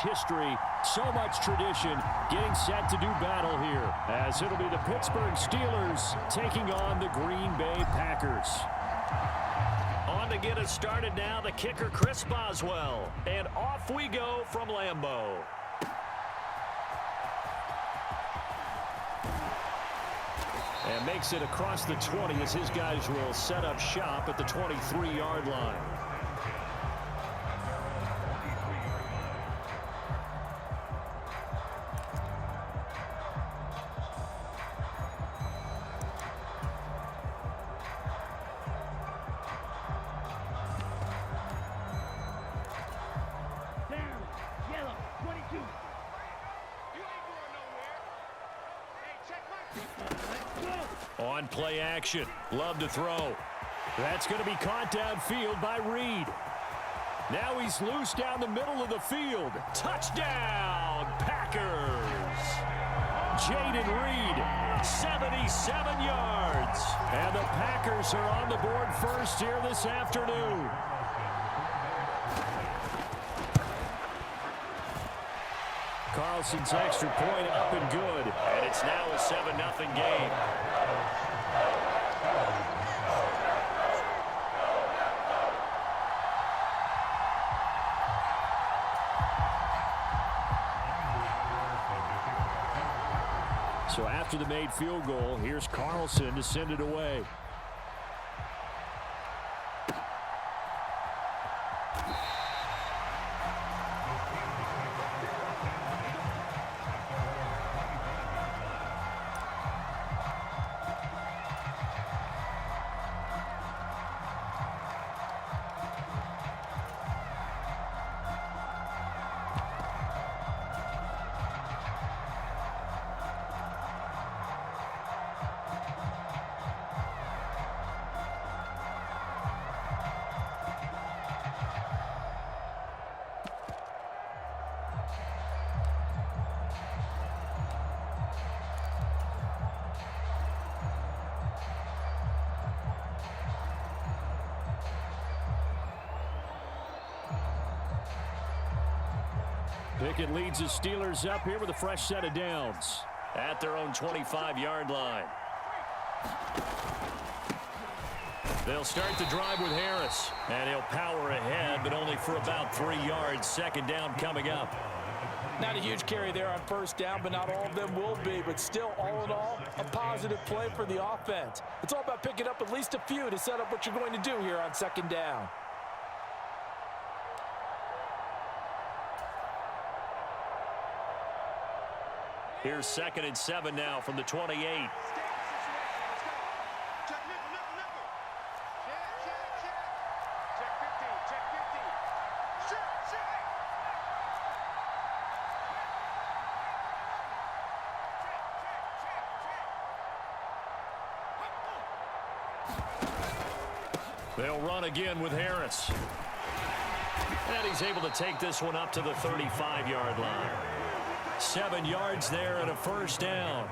history, so much tradition, getting set to do battle here, as it'll be the Pittsburgh Steelers taking on the Green Bay Packers. On to get us started now, the kicker Chris Boswell. And off we go from Lambeau. And makes it across the 20 as his guys will set up shop at the 23-yard line. On play action. Love to throw. That's going to be caught downfield by Reed. Now he's loose down the middle of the field. Touchdown, Packers. Jaden Reed, 77 yards. And the Packers are on the board first here this afternoon. Carlson's extra point up and good. And it's now a 7-0 game. So after the made field goal, here's Carlson to send it away. Pickett leads the Steelers up here with a fresh set of downs at their own 25-yard line. They'll start the drive with Harris, and he'll power ahead, but only for about 3 yards. Second down coming up. Not a huge carry there on first down, but not all of them will be. But still, all in all, a positive play for the offense. It's all about picking up at least a few to set up what you're going to do here on second down. Here's 2nd and 7 now from the 28. They'll run again with Harris. And he's able to take this one up to the 35-yard line. 7 yards there and a first down.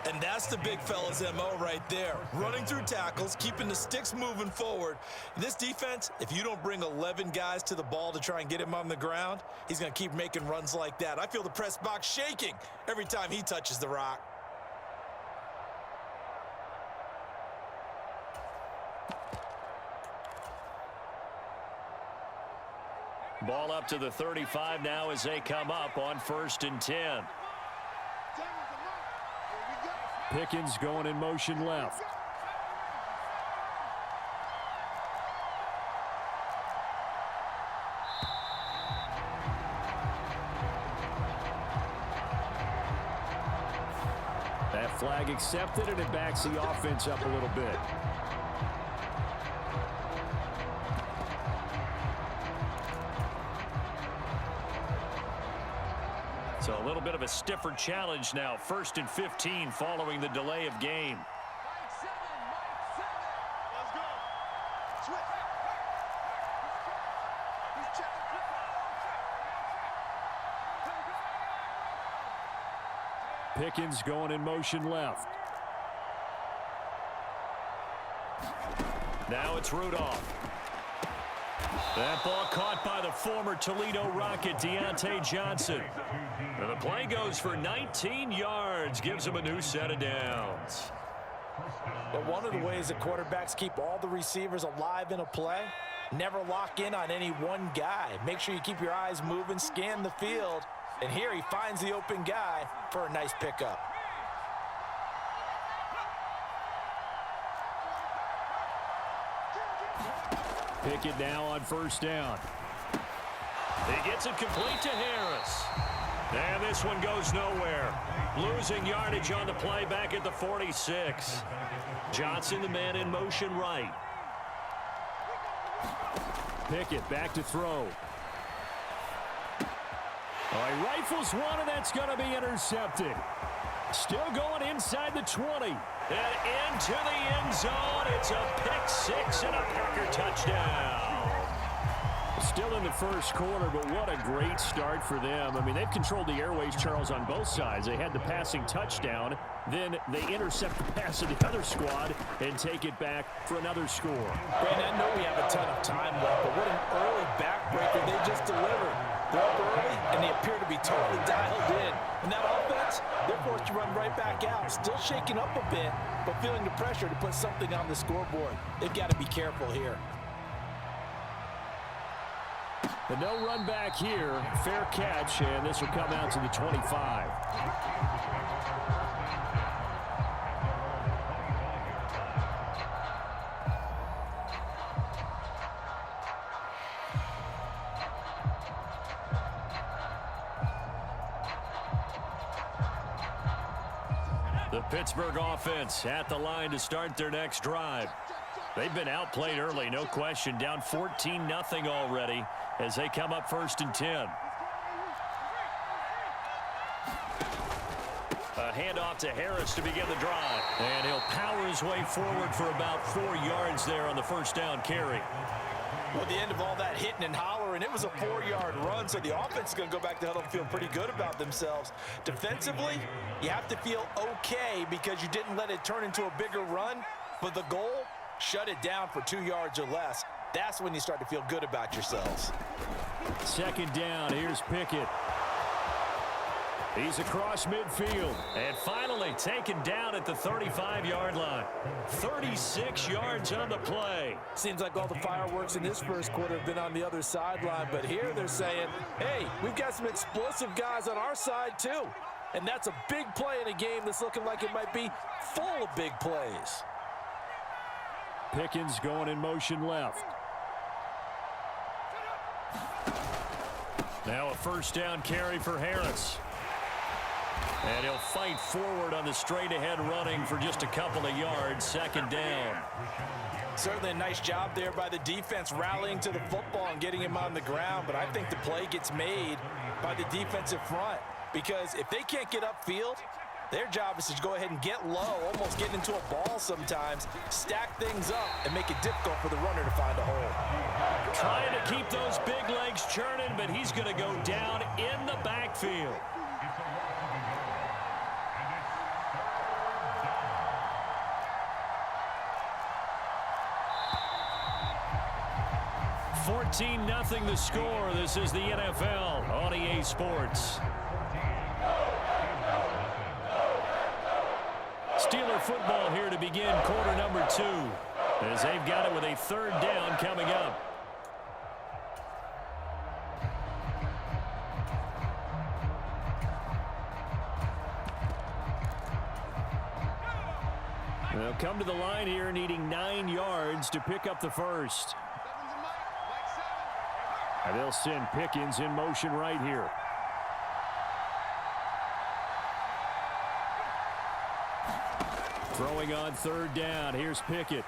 And that's the big fella's MO right there. Running through tackles, keeping the sticks moving forward. This defense, if you don't bring 11 guys to the ball to try and get him on the ground, he's going to keep making runs like that. I feel the press box shaking every time he touches the rock. Ball up to the 35 now as they come up on 1st and 10. Pickens going in motion left. That flag accepted, and it backs the offense up a little bit. So a little bit of a stiffer challenge now. 1st and 15 following the delay of game. Pickens going in motion left. Now it's Rudolph. That ball caught by the former Toledo Rocket, Deontay Johnson. And the play goes for 19 yards, gives him a new set of downs. But one of the ways that quarterbacks keep all the receivers alive in a play, never lock in on any one guy. Make sure you keep your eyes moving, scan the field. And here he finds the open guy for a nice pickup. Pickett now on first down. He gets it complete to Harris. And this one goes nowhere. Losing yardage on the play back at the 46. Johnson, the man in motion right. Pickett back to throw. Oh, he rifles one, and that's going to be intercepted. Still going inside the 20. And into the end zone. It's a pick six and a Packer touchdown. Still in the first quarter, but what a great start for them. I mean, they've controlled the airways, Charles, on both sides. They had the passing touchdown. Then they intercept the pass of the other squad and take it back for another score. Brandon, I know we have a ton of time left, but what an early backbreaker they just delivered. They're up early, and they appear to be totally dialed in. And that offense, they're forced to run right back out. Still shaking up a bit, but feeling the pressure to put something on the scoreboard. They've got to be careful here. The no run back here, fair catch, and this will come out to the 25. The Pittsburgh offense at the line to start their next drive. They've been outplayed early, no question. Down 14-0 already as they come up 1st and 10. A handoff to Harris to begin the drive. And he'll power his way forward for about 4 yards there on the first down carry. Well, at the end of all that hitting and hollering, it was a 4-yard run, so the offense is going to go back to huddle and feel pretty good about themselves. Defensively, you have to feel okay because you didn't let it turn into a bigger run, but the goal, shut it down for 2 yards or less. That's when you start to feel good about yourselves. Second down, here's Pickett. He's across midfield. And finally taken down at the 35-yard line. 36 yards on the play. Seems like all the fireworks in this first quarter have been on the other sideline, but here they're saying, hey, we've got some explosive guys on our side too. And that's a big play in a game that's looking like it might be full of big plays. Pickens going in motion left. Now a first down carry for Harris. And he'll fight forward on the straight-ahead running for just a couple of yards. Second down. Certainly a nice job there by the defense rallying to the football and getting him on the ground, but I think the play gets made by the defensive front because if they can't get upfield, their job is to go ahead and get low, almost get into a ball sometimes, stack things up, and make it difficult for the runner to find a hole. Trying to keep those big legs churning, but he's going to go down in the backfield. $14-0 the score. This is the NFL on EA Sports. Steeler football here to begin quarter number 2 as they've got it with a third down coming up. They'll come to the line here needing 9 yards to pick up the first. And they'll send Pickens in motion right here. Throwing on third down. Here's Pickett.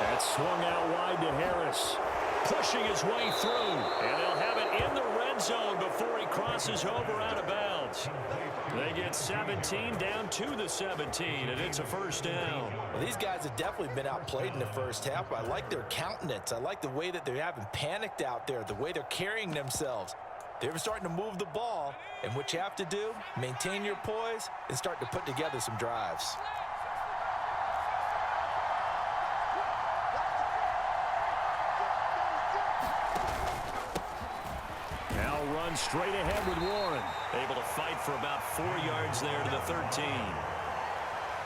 That's swung out wide to Harris. Pushing his way through. And they'll have it in the red zone before he crosses over out of bounds. They get 17 down to the 17, and it's a first down. Well, these guys have definitely been outplayed in the first half. I like their countenance. I like the way that they haven't panicked out there, the way they're carrying themselves. They're starting to move the ball, and what you have to do, maintain your poise and start to put together some drives. run straight ahead with Warren. Able to fight for about 4 yards there to the 13.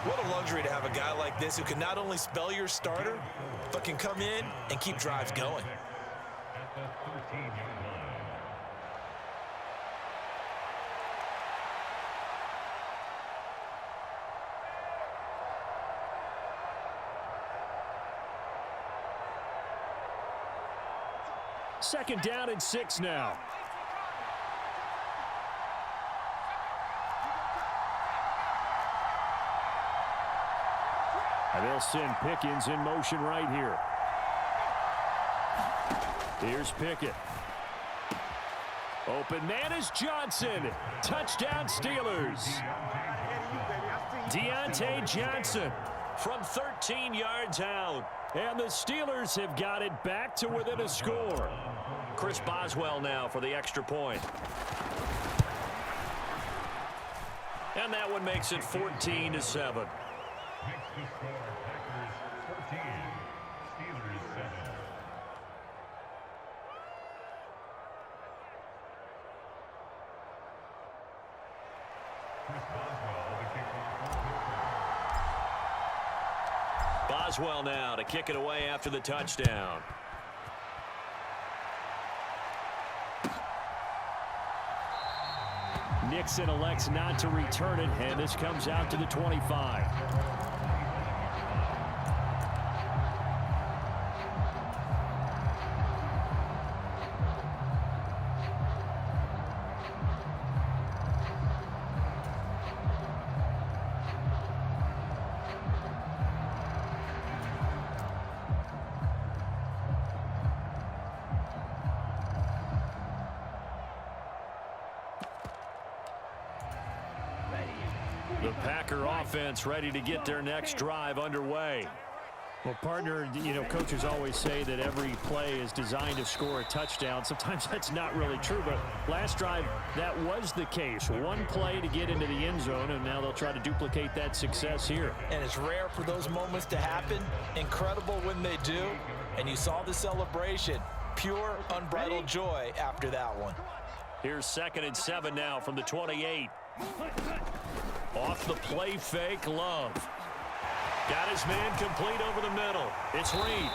What a luxury to have a guy like this who can not only spell your starter, but can come in and keep drives going. Second down and 6 now. And they'll send Pickens in motion right here. Here's Pickett. Open man is Johnson. Touchdown Steelers. Deontay Johnson from 13 yards out. And the Steelers have got it back to within a score. Chris Boswell now for the extra point. And that one makes it 14-7. Boswell now to kick it away after the touchdown. Nixon elects not to return it, and this comes out to the 25. The Packer offense ready to get their next drive underway. Well, partner, you know, coaches always say that every play is designed to score a touchdown. Sometimes that's not really true, but last drive, that was the case. One play to get into the end zone, and now they'll try to duplicate that success here. And it's rare for those moments to happen. Incredible when they do. And you saw the celebration. Pure, unbridled joy after that one. Here's 2nd and 7 now from the 28. Off the play fake, Love. Got his man complete over the middle. It's Reed.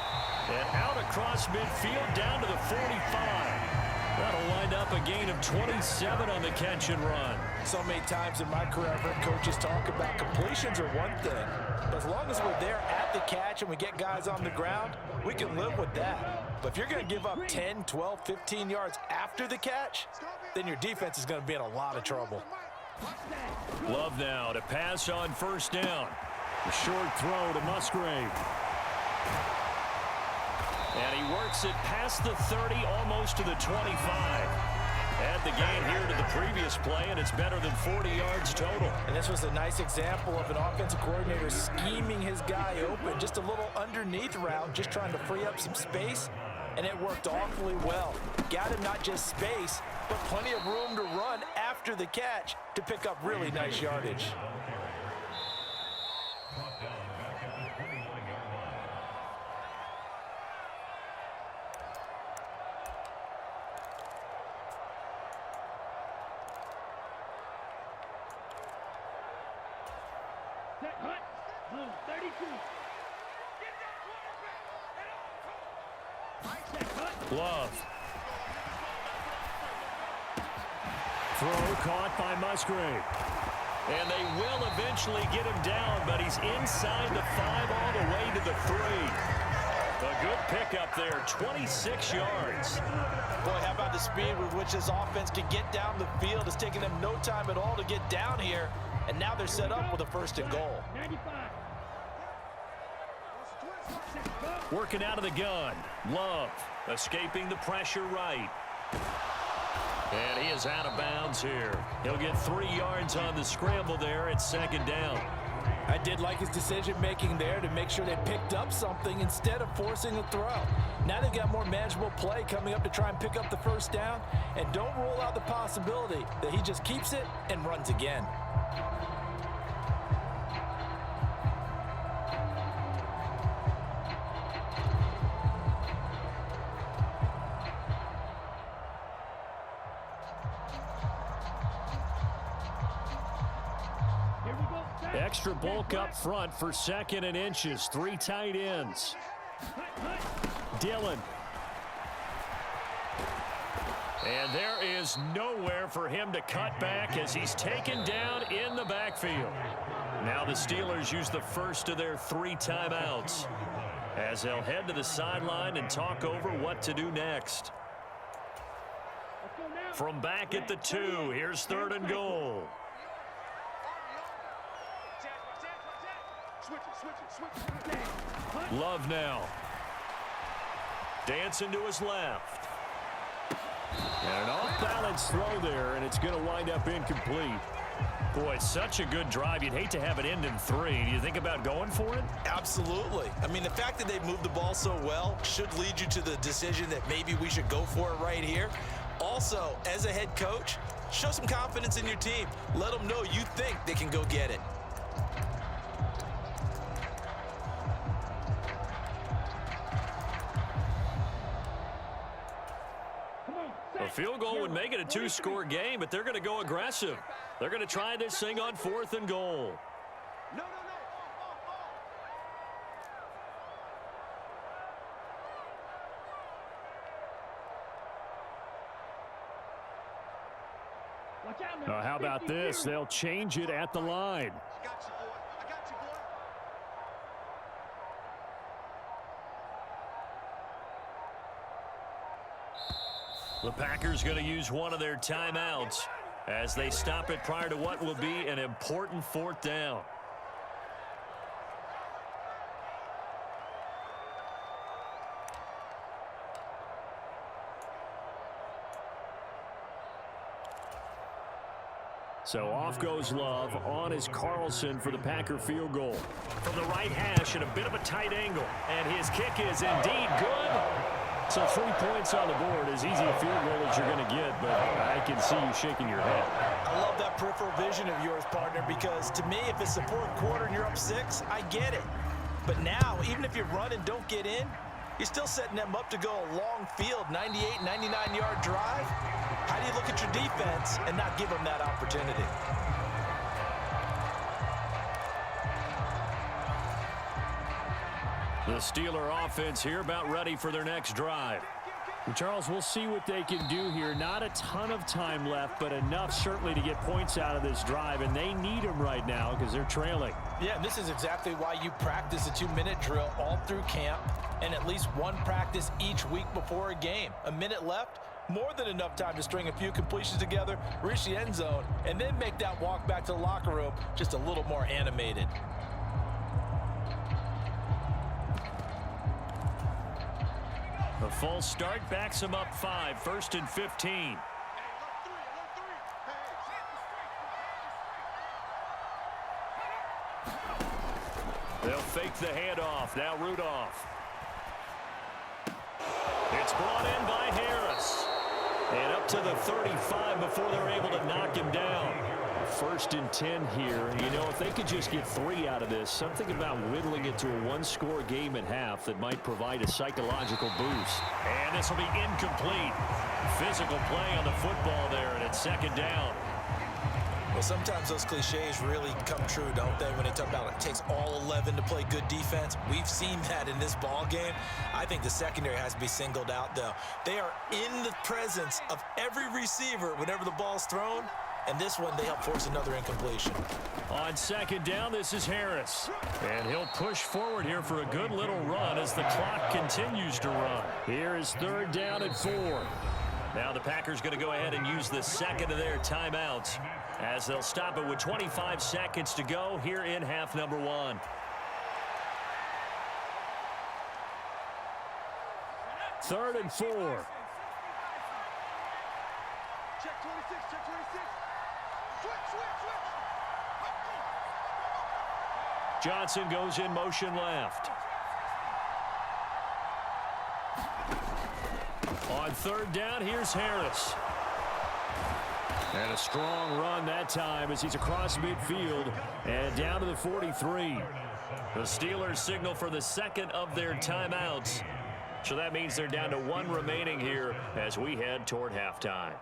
And out across midfield down to the 45. That'll wind up a gain of 27 on the catch and run. So many times in my career, I've heard coaches talk about completions are one thing. But as long as we're there at the catch and we get guys on the ground, we can live with that. But if you're going to give up 10, 12, 15 yards after the catch, then your defense is going to be in a lot of trouble. Love now to pass on 1st down. A short throw to Musgrave. And he works it past the 30, almost to the 25. Add the gain here to the previous play, and it's better than 40 yards total. And this was a nice example of an offensive coordinator scheming his guy open. Just a little underneath route, just trying to free up some space, and it worked awfully well. Got him not just space, but plenty of room to run after the catch to pick up really nice yardage. Love. Throw caught by Musgrave. And they will eventually get him down, but he's inside the 5 all the way to the 3. A good pickup there, 26 yards. Boy, how about the speed with which this offense can get down the field? It's taking them no time at all to get down here, and now they're set up with a 1st and goal. Working out of the gun. Love. Escaping the pressure right. And he is out of bounds here. He'll get 3 yards on the scramble there at 2nd down. I did like his decision-making there to make sure they picked up something instead of forcing a throw. Now they've got more manageable play coming up to try and pick up the 1st down. And don't rule out the possibility that he just keeps it and runs again. Extra bulk up front for 2nd and inches. 3 tight ends. Dillon. And there is nowhere for him to cut back as he's taken down in the backfield. Now the Steelers use the first of their 3 timeouts as they'll head to the sideline and talk over what to do next. From back at the 2, here's 3rd and goal. Love now. Dancing to his left. And an off-balance throw there, and it's going to wind up incomplete. Boy, such a good drive. You'd hate to have it end in 3. Do you think about going for it? Absolutely. I mean, the fact that they've moved the ball so well should lead you to the decision that maybe we should go for it right here. Also, as a head coach, show some confidence in your team. Let them know you think they can go get it. A field goal would make it a 2-score game, but they're going to go aggressive. They're going to try this thing on 4th and goal. How about this? They'll change it at the line. The Packers going to use one of their timeouts as they stop it prior to what will be an important 4th down. So off goes Love. On is Carlson for the Packer field goal. From the right hash at a bit of a tight angle. And his kick is indeed good. So 3 points on the board, as easy a field goal as you're going to get, but I can see you shaking your head. I love that peripheral vision of yours, partner, because to me, if it's the 4th quarter and you're up 6, I get it. But now, even if you run and don't get in, you're still setting them up to go a long field, 98, 99-yard drive. How do you look at your defense and not give them that opportunity? The Steeler offense here about ready for their next drive. And Charles, we'll see what they can do here. Not a ton of time left, but enough certainly to get points out of this drive, and they need them right now because they're trailing. Yeah, and this is exactly why you practice a 2-minute drill all through camp and at least one practice each week before a game. A minute left, more than enough time to string a few completions together, reach the end zone, and then make that walk back to the locker room just a little more animated. A false start backs him up 5, 1st and 15. They'll fake the handoff. Now Rudolph. It's brought in by Harris. And up to the 35 before they're able to knock him down. 1st and 10 here. You know, if they could just get 3 out of this, something about whittling it to a 1-score game at half that might provide a psychological boost. And this will be incomplete. Physical play on the football there, and it's 2nd down. Well, sometimes those cliches really come true, don't they, when they talk about it takes all 11 to play good defense. We've seen that in this ball game. I think the secondary has to be singled out, though. They are in the presence of every receiver whenever the ball's thrown, and this one they help force another incompletion. On 2nd down, this is Harris. And he'll push forward here for a good little run as the clock continues to run. Here is 3rd down and 4. Now the Packers going to go ahead and use the 2nd of their timeouts as they'll stop it with 25 seconds to go here in half number 1. Third and 4. Check 26, check 26. Switch. Johnson goes in motion left. On 3rd down, here's Harris. And a strong run that time as he's across midfield and down to the 43. The Steelers signal for the 2nd of their timeouts. So that means they're down to 1 remaining here as we head toward halftime.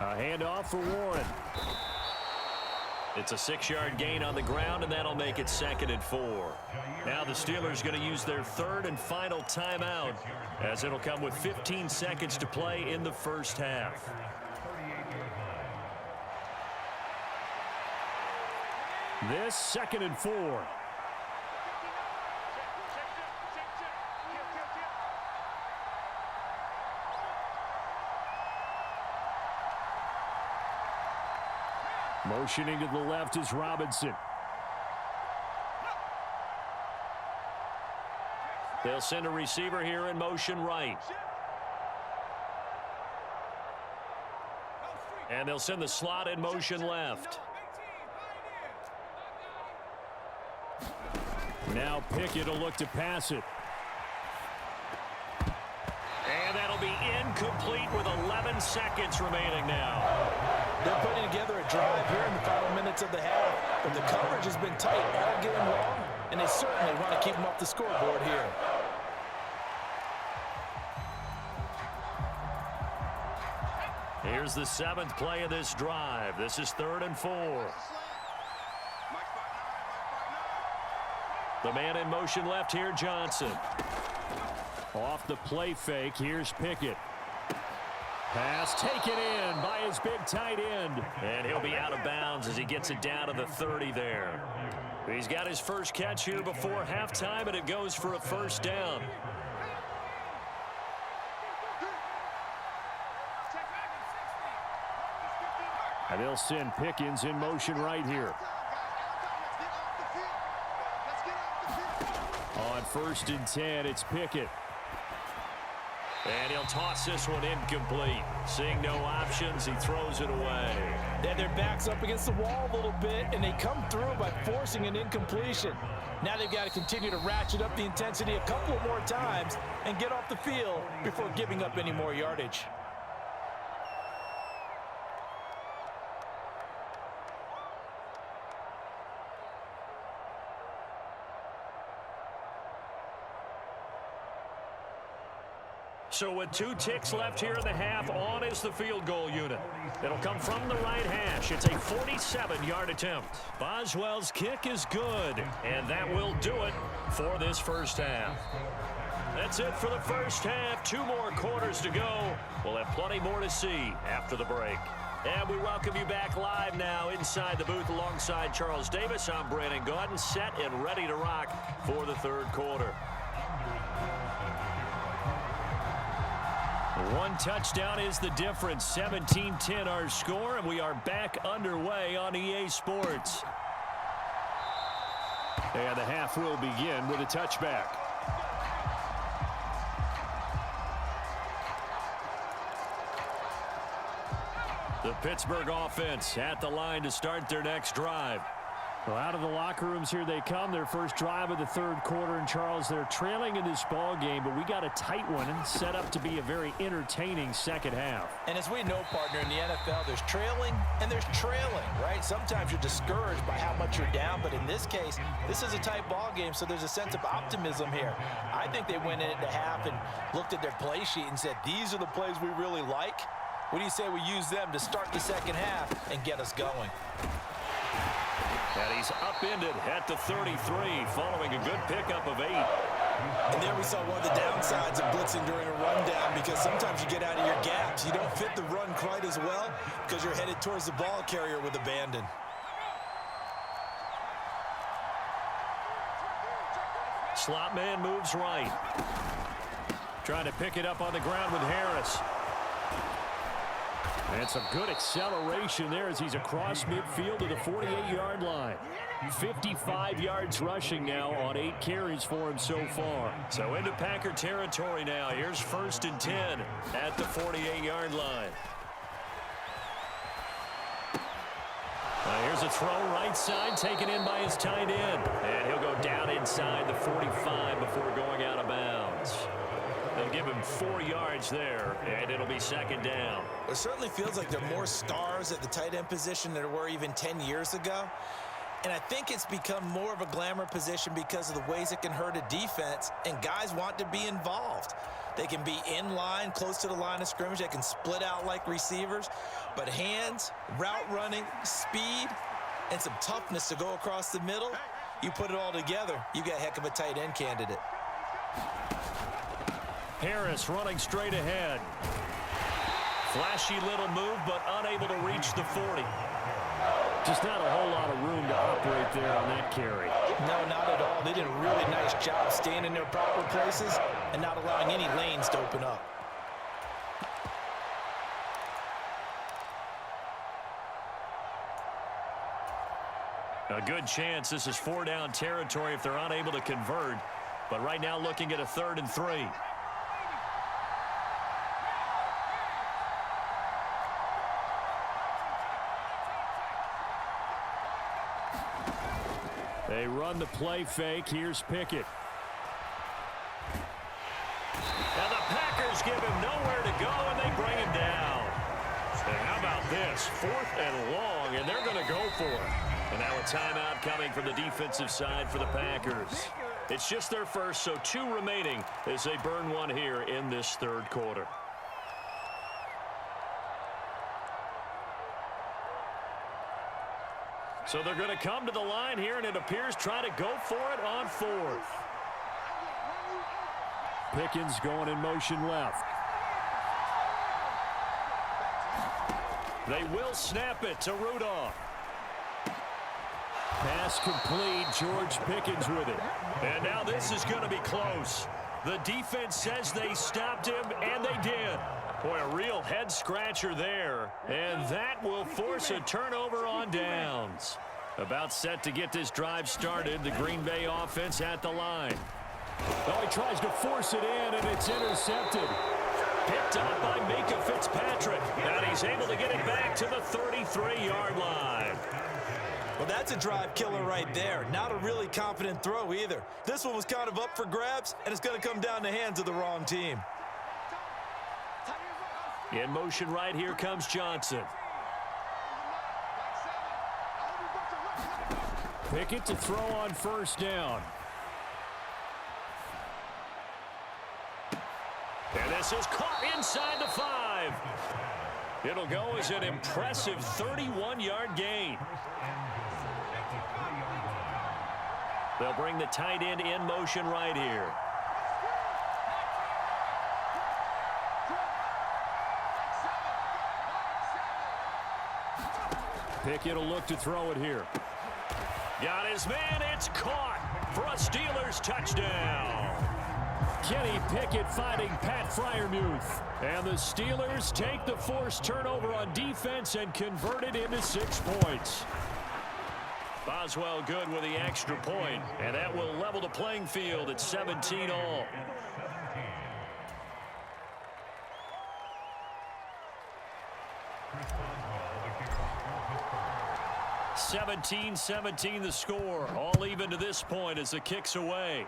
A handoff for Warren. It's a 6-yard gain on the ground, and that'll make it 2nd and 4. Now the Steelers going to use their 3rd and final timeout, as it'll come with 15 seconds to play in the first half. This 2nd and 4. Motioning to the left is Robinson. They'll send a receiver here in motion right. And they'll send the slot in motion left. Now Pickett will look to pass it. And that'll be incomplete with 11 seconds remaining now. They're putting together a drive here in the final minutes of the half, but the coverage has been tight all game long, and they certainly want to keep them off the scoreboard here. Here's the 7th play of this drive. This is 3rd and 4. The man in motion left here, Johnson. Off the play fake, here's Pickett. Pass taken in by his big tight end. And he'll be out of bounds as he gets it down to the 30 there. He's got his first catch here before halftime, and it goes for a 1st down. And they'll send Pickens in motion right here. On 1st and 10, it's Pickett. And he'll toss this one incomplete. Seeing no options, he throws it away. Then their back's up against the wall a little bit, and they come through by forcing an incompletion. Now they've got to continue to ratchet up the intensity a couple of more times and get off the field before giving up any more yardage. So with 2 ticks left here in the half, on is the field goal unit. It'll come from the right hash. It's a 47-yard attempt. Boswell's kick is good, and that will do it for this first half. That's it for the first half. 2 more quarters to go. We'll have plenty more to see after the break. And we welcome you back live now inside the booth alongside Charles Davis. I'm Brandon Gaudin, set and ready to rock for the 3rd quarter. 1 touchdown is the difference. 17-10 our score, and we are back underway on EA Sports. And the half will begin with a touchback. The Pittsburgh offense at the line to start their next drive. Well, out of the locker rooms here they come. Their first drive of the 3rd quarter. And Charles, they're trailing in this ball game, but we got a tight one and set up to be a very entertaining second half. And as we know, partner, in the NFL, there's trailing and there's trailing, right? Sometimes you're discouraged by how much you're down, but in this case, this is a tight ball game, so there's a sense of optimism here. I think they went in at the half and looked at their play sheet and said, these are the plays we really like. What do you say we use them to start the second half and get us going? And he's upended at the 33 following a good pickup of 8. And there we saw one of the downsides of blitzing during a rundown, because sometimes you get out of your gaps. You don't fit the run quite as well because you're headed towards the ball carrier with abandon. Slot man moves right. Trying to pick it up on the ground with Harris. And some good acceleration there as he's across midfield to the 48-yard line. 55 yards rushing now on 8 carries for him so far. So into Packer territory now. Here's 1st and 10 at the 48-yard line. Here's a throw right side taken in by his tight end. And he'll go down inside the 45 before going out of bounds. They'll give him 4 yards there, and it'll be 2nd down. It certainly feels like there are more stars at the tight end position than there were even 10 years ago. And I think it's become more of a glamour position because of the ways it can hurt a defense, and guys want to be involved. They can be in line, close to the line of scrimmage. They can split out like receivers. But hands, route running, speed, and some toughness to go across the middle, you put it all together, you got a heck of a tight end candidate. Harris running straight ahead. Flashy little move, but unable to reach the 40. Just not a whole lot of room to operate there on that carry. No, not at all. They did a really nice job staying in their proper places and not allowing any lanes to open up. A good chance this is 4-down territory if they're unable to convert. But right now looking at a 3rd and 3. They run the play fake. Here's Pickett. And the Packers give him nowhere to go, and they bring him down. And how about this? 4th and long, and they're going to go for it. And now a timeout coming from the defensive side for the Packers. It's just their first, so 2 remaining as they burn one here in this 3rd quarter. So they're going to come to the line here, and it appears try to go for it on 4th. Pickens going in motion left. They will snap it to Rudolph. Pass complete. George Pickens with it. And now this is going to be close. The defense says they stopped him, and they did. Boy, a real head-scratcher there. And that will force a turnover on downs. About set to get this drive started. The Green Bay offense at the line. Oh, he tries to force it in, and it's intercepted. Picked up by Micah Fitzpatrick. And he's able to get it back to the 33-yard line. Well, that's a drive killer right there. Not a really confident throw either. This one was kind of up for grabs, and it's going to come down the hands of the wrong team. In motion right here comes Johnson. Pickett to throw on 1st down. And this is caught inside the 5. It'll go as an impressive 31-yard gain. They'll bring the tight end in motion right here. Pickett will look to throw it here. Got his man. It's caught for a Steelers touchdown. Kenny Pickett finding Pat Freiermuth. And the Steelers take the forced turnover on defense and convert it into 6 points. Boswell good with the extra point, and that will level the playing field at 17 all. (17-17) the score, all even to this point as the kick's away.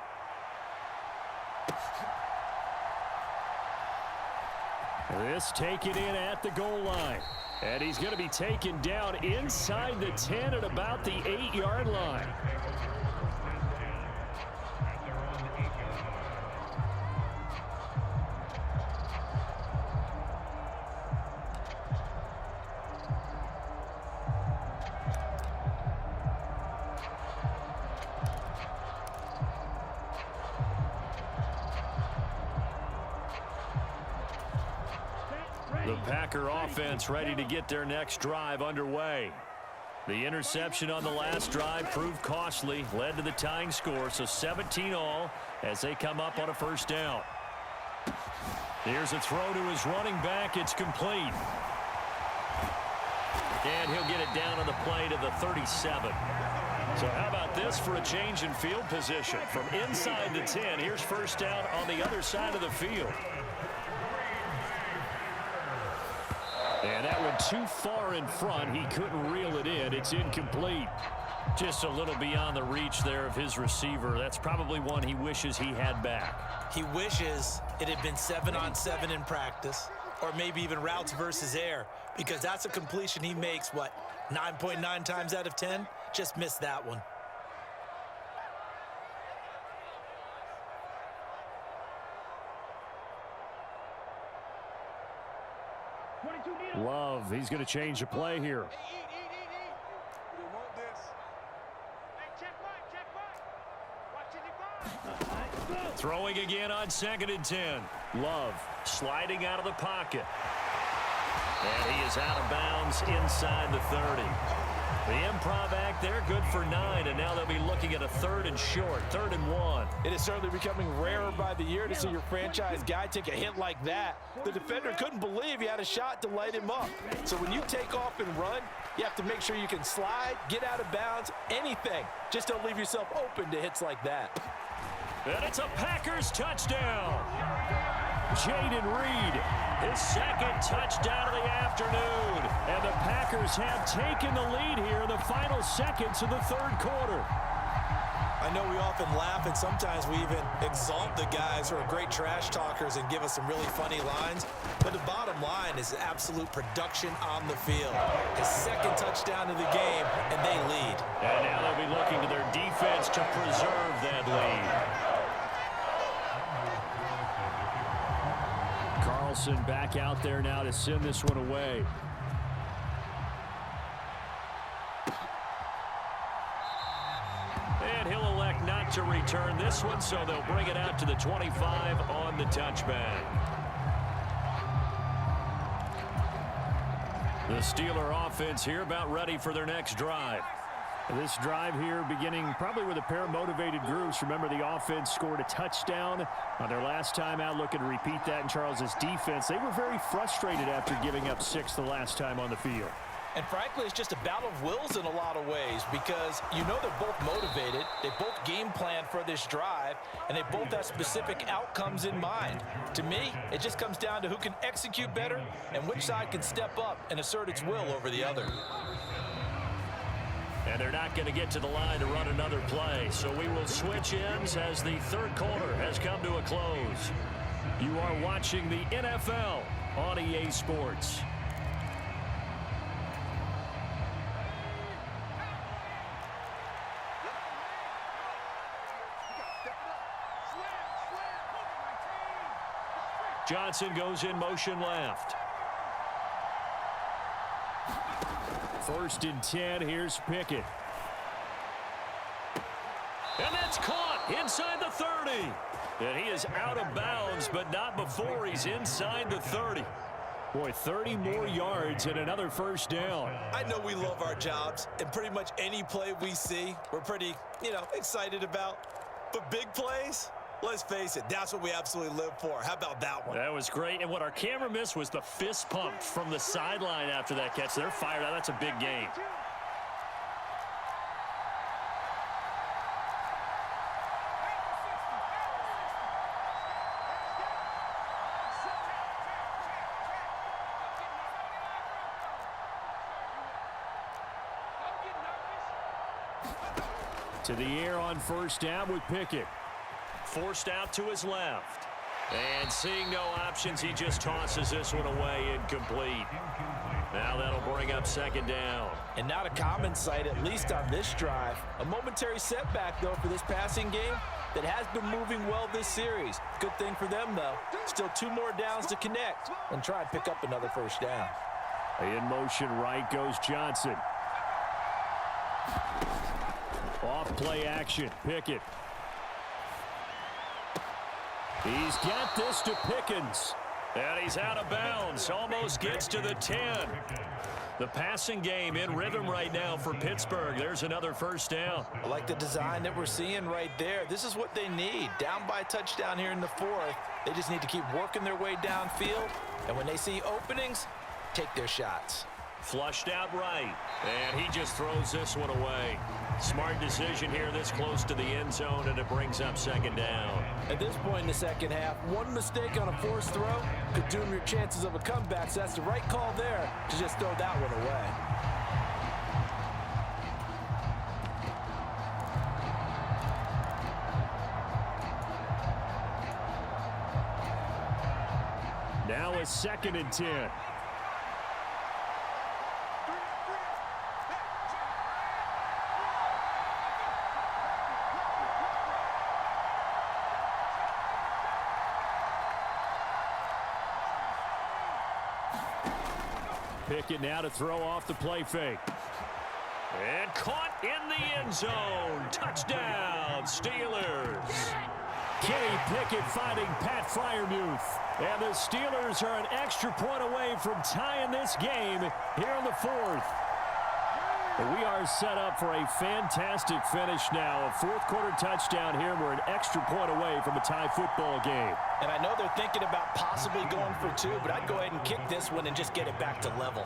This taken in at the goal line. And he's going to be taken down inside the 10 at about the 8-yard line. The Packer offense ready to get their next drive underway. The interception on the last drive proved costly, led to the tying score, so 17 all as they come up on a 1st down. Here's a throw to his running back. It's complete. And he'll get it down on the play to the 37. So how about this for a change in field position? From inside the 10, here's 1st down on the other side of the field. And that went too far in front. He couldn't reel it in. It's incomplete. Just a little beyond the reach there of his receiver. That's probably one he wishes he had back. He wishes it had been 7-on-7 in practice, or maybe even routes versus air, because that's a completion he makes, 9.9 times out of 10? Just missed that one. Love, he's going to change the play here. You want this. Throwing again on 2nd and 10. Love sliding out of the pocket. And he is out of bounds inside the 30. The improv act there, good for 9, and now they'll be looking at a 3rd and short, 3rd and 1. It is certainly becoming rarer by the year to see your franchise guy take a hit like that. The defender couldn't believe he had a shot to light him up. So when you take off and run, you have to make sure you can slide, get out of bounds, anything. Just don't leave yourself open to hits like that. And it's a Packers touchdown. Jaden Reed, his 2nd touchdown of the afternoon. And the Packers have taken the lead here in the final seconds of the 3rd quarter. I know we often laugh and sometimes we even exalt the guys who are great trash talkers and give us some really funny lines. But the bottom line is absolute production on the field. His 2nd touchdown of the game, and they lead. And now they'll be looking to their defense to preserve that lead. Carlson back out there now to send this one away. And he'll elect not to return this one, so they'll bring it out to the 25 on the touchback. The Steeler offense here about ready for their next drive. This drive here beginning probably with a pair of motivated groups. Remember, the offense scored a touchdown on their last time out. Looking to repeat that in Charles's defense. They were very frustrated after giving up 6 the last time on the field. And frankly, it's just a battle of wills in a lot of ways because you know they're both motivated. They both game plan for this drive, and they both have specific outcomes in mind. To me, it just comes down to who can execute better and which side can step up and assert its will over the other. And they're not going to get to the line to run another play. So we will switch ends as the 3rd quarter has come to a close. You are watching the NFL on EA Sports. Johnson goes in motion left. 1st and 10. Here's Pickett. And that's caught inside the 30. And he is out of bounds, but not before he's inside the 30. Boy, 30 more yards and another 1st down. I know we love our jobs, and pretty much any play we see, we're pretty, excited about. But big plays, let's face it, that's what we absolutely live for. How about that one? That was great. And what our camera missed was the fist pump from the sideline after that catch. They're fired out. That's a big game. To the air on 1st down with Pickett. Forced out to his left. And seeing no options, he just tosses this one away, incomplete. Now that'll bring up 2nd down. And not a common sight, at least on this drive. A momentary setback, though, for this passing game that has been moving well this series. Good thing for them, though. Still 2 more downs to connect and try and pick up another 1st down. In motion right goes Johnson. Off play action. Pickett. He's got this to Pickens. And he's out of bounds. Almost gets to the 10. The passing game in rhythm right now for Pittsburgh. There's another 1st down. I like the design that we're seeing right there. This is what they need. Down by a touchdown here in the 4th. They just need to keep working their way downfield. And when they see openings, take their shots. Flushed out right. And he just throws this one away. Smart decision here this close to the end zone, and it brings up 2nd down. At this point in the 2nd half, one mistake on a forced throw could doom your chances of a comeback, so that's the right call there to just throw that one away. Now a 2nd and 10. Pickett now to throw off the play fake. And caught in the end zone. Touchdown, Steelers. Kenny Pickett finding Pat Freiermuth. And the Steelers are an extra point away from tying this game here in the fourth. We are set up for a fantastic finish now. A fourth-quarter touchdown here. We're an extra point away from a tie football game. And I know they're thinking about possibly going for two, but I'd go ahead and kick this one and just get it back to level.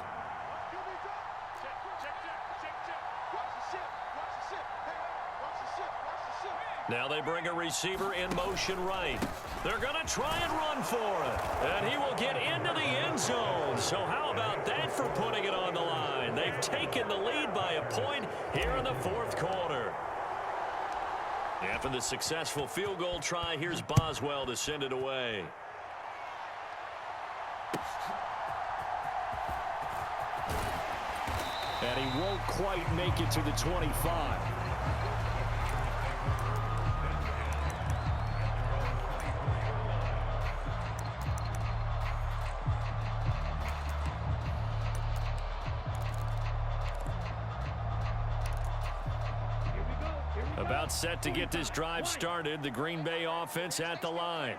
Now they bring a receiver in motion right. They're going to try and run for it. And he will get into the end zone. So how about that for putting it on the line? They've taken the lead by a point here in the fourth quarter. After the successful field goal try, here's Boswell to send it away. And he won't quite make it to the 25. About set to get this drive started. The Green Bay offense at the line.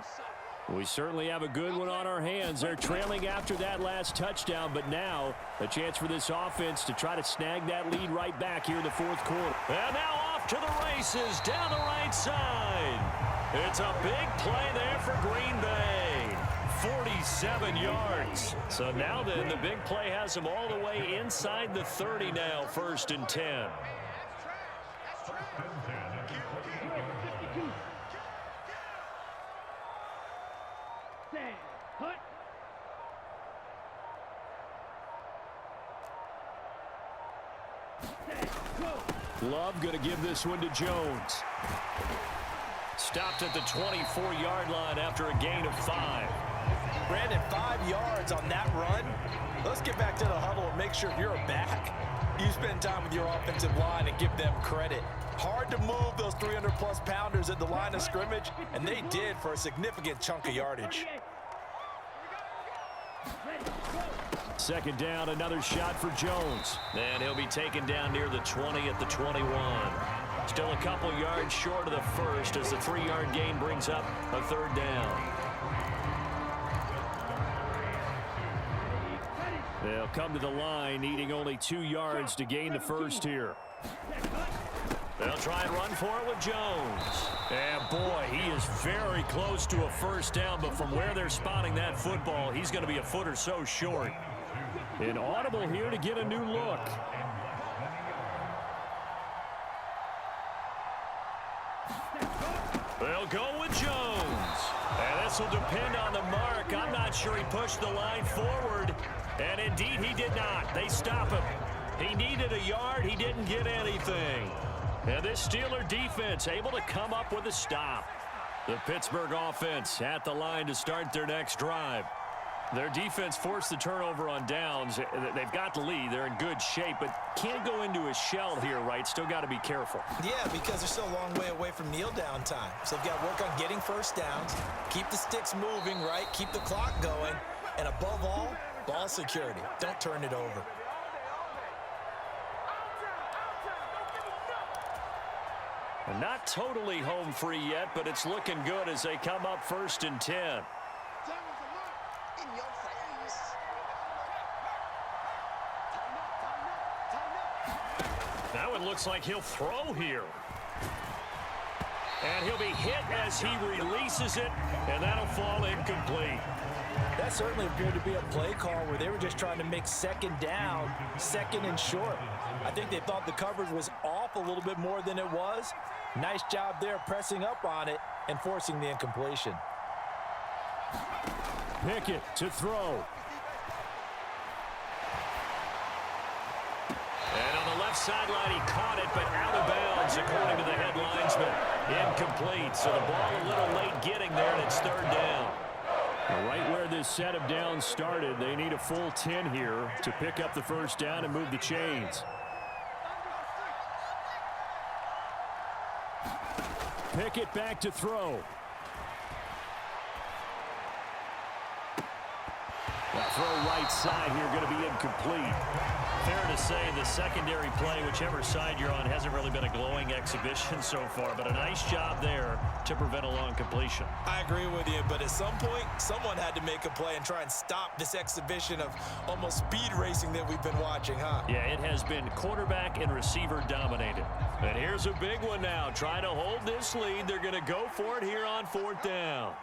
We certainly have a good one on our hands. They're trailing after that last touchdown, but now a chance for this offense to try to snag that lead right back here in the fourth quarter. And now off to the races down the right side. It's a big play there for Green Bay. 47 yards. So now then, the big play has them all the way inside the 30 now, 1st and 10. Love going to give this one to Jones. Stopped at the 24-yard line after a gain of 5. Brandon, 5 yards on that run. Let's get back to the huddle and make sure if you're a back, you spend time with your offensive line and give them credit. Hard to move those 300-plus pounders at the line of scrimmage, and they did for a significant chunk of yardage. Second down, another shot for Jones. And he'll be taken down near the 20 at the 21. Still a couple yards short of the first as the 3-yard gain brings up a 3rd down. They'll come to the line, needing only 2 yards to gain the first here. They'll try and run for it with Jones. And boy, he is very close to a first down, but from where they're spotting that football, he's going to be a foot or so short. An audible here to get a new look. They'll go with Jones. And this will depend on the mark. I'm not sure he pushed the line forward. And indeed, he did not. They stop him. He needed a yard. He didn't get anything. And this Steeler defense able to come up with a stop. The Pittsburgh offense at the line to start their next drive. Their defense forced the turnover on downs. They've got the lead. They're in good shape, but can't go into a shell here, right? Still got to be careful. Yeah, because they're still a long way away from kneel down time. So they've got to work on getting first downs, keep the sticks moving, right? Keep the clock going. And above all, ball security. Don't turn it over. And not totally home free yet, but it's looking good as they come up 1st and 10. Now it looks like he'll throw here. And he'll be hit as he releases it, and that'll fall incomplete. That certainly appeared to be a play call where they were just trying to make second down, 2nd and short. I think they thought the coverage was off a little bit more than it was. Nice job there pressing up on it and forcing the incompletion. Pickett to throw. And on the left sideline, he caught it, but out of bounds, according to the head linesman. Incomplete, so the ball a little late getting there, and it's 3rd down. Right where this set of downs started, they need a full 10 here to pick up the first down and move the chains. Pickett back to throw. That throw right side here going to be incomplete. Fair to say the secondary play, whichever side you're on, hasn't really been a glowing exhibition so far, but a nice job there to prevent a long completion. I agree with you, but at some point, someone had to make a play and try and stop this exhibition of almost speed racing that we've been watching, huh? Yeah, it has been quarterback and receiver dominated. And here's a big one now. Trying to hold this lead. They're going to go for it here on 4th down.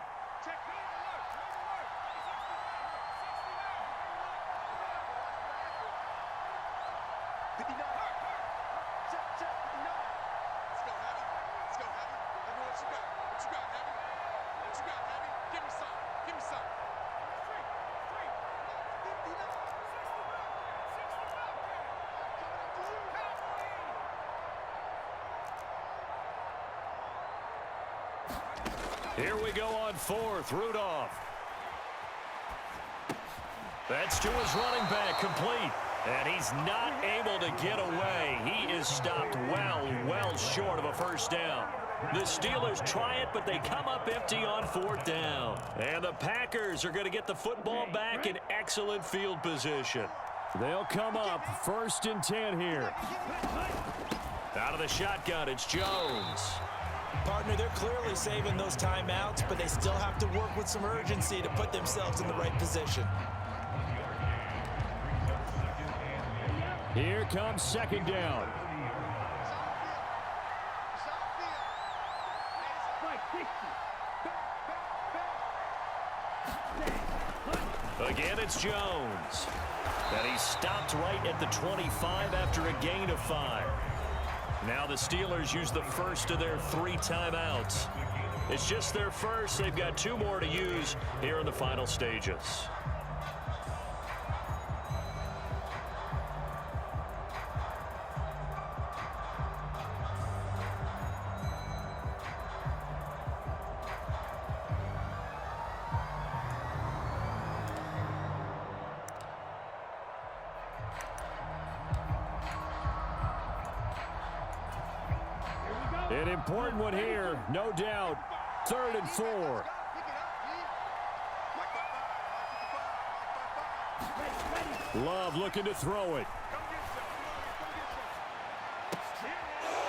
Here we go on 4th. Rudolph. That's to his running back, complete. And he's not able to get away. He is stopped well short of a first down. The Steelers try it, but they come up empty on 4th down. And the Packers are going to get the football back in excellent field position. They'll come up 1st and 10 here. Out of the shotgun, it's Jones. Partner, they're clearly saving those timeouts, but they still have to work with some urgency to put themselves in the right position. Here comes 2nd down. Again, it's Jones. And he's stopped right at the 25 after a gain of 5. Now the Steelers use the first of their 3 timeouts. It's just their first. They've got 2 more to use here in the final stages. An important one here, no doubt. 3rd and 4. Love looking to throw it.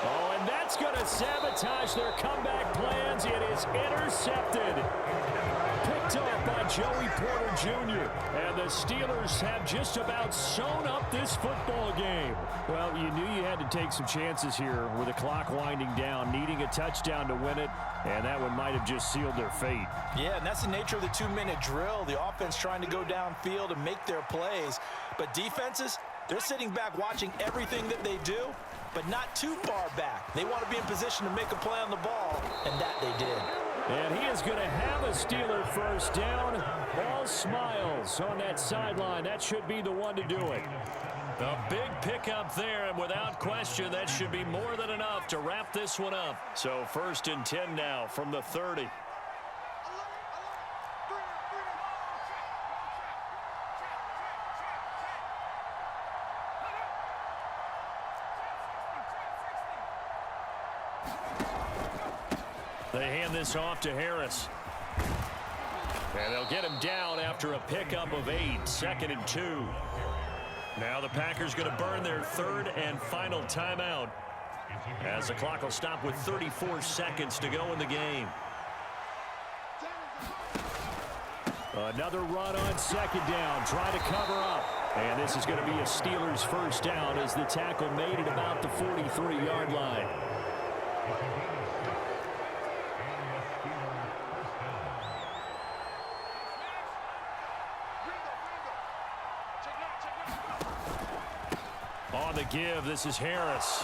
Oh, and that's going to sabotage their comeback plans. It is intercepted. Picked up by Joey Porter Jr. And the Steelers have just about sewn up this football game. Well, you knew you had to take some chances here with the clock winding down, needing a touchdown to win it, and that one might have just sealed their fate. Yeah, and that's the nature of the 2-minute drill. The offense trying to go downfield and make their plays. But defenses, they're sitting back watching everything that they do, but not too far back. They want to be in position to make a play on the ball, and that they did. And he is going to have a Steeler first down. All smiles on that sideline. That should be the one to do it. A big pickup there, and without question, that should be more than enough to wrap this one up. So 1st and 10 now from the 30. They hand this off to Harris. And they'll get him down after a pickup of 8, 2nd and 2. Now the Packers going to burn their 3rd and final timeout, as the clock will stop with 34 seconds to go in the game. Another run on 2nd down, trying to cover up. And this is going to be a Steelers first down as the tackle made it about the 43-yard line. On the give, this is Harris.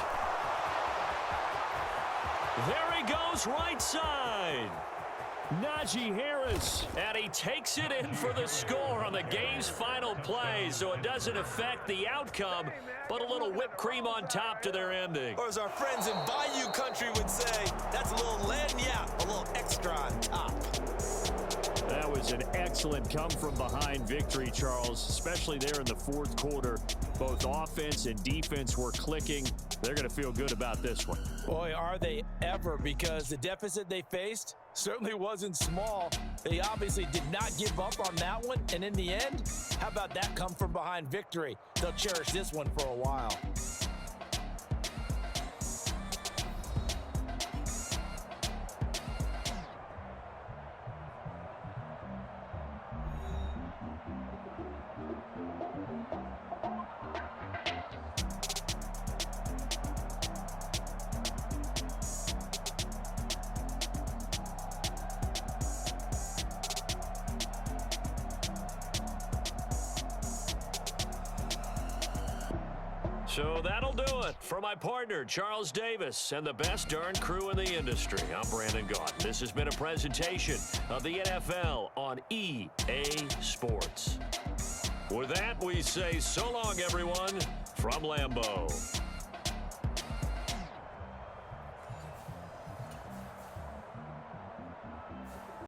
There he goes, right side. Najee Harris. And he takes it in for the score on the game's final play, so it doesn't affect the outcome, but a little whipped cream on top to their ending. Or as our friends in Bayou Country would say, that's a little lagniappe, a little extra on top. That was an excellent come-from-behind victory, Charles, especially there in the 4th quarter. Both offense and defense were clicking. They're going to feel good about this one. Boy, are they ever, because the deficit they faced certainly wasn't small. They obviously did not give up on that one, and in the end, how about that come from behind victory? They'll cherish this one for a while. So that'll do it for my partner, Charles Davis, and the best darn crew in the industry. I'm Brandon Gaudin. This has been a presentation of the NFL on EA Sports. With that, we say so long, everyone, from Lambeau.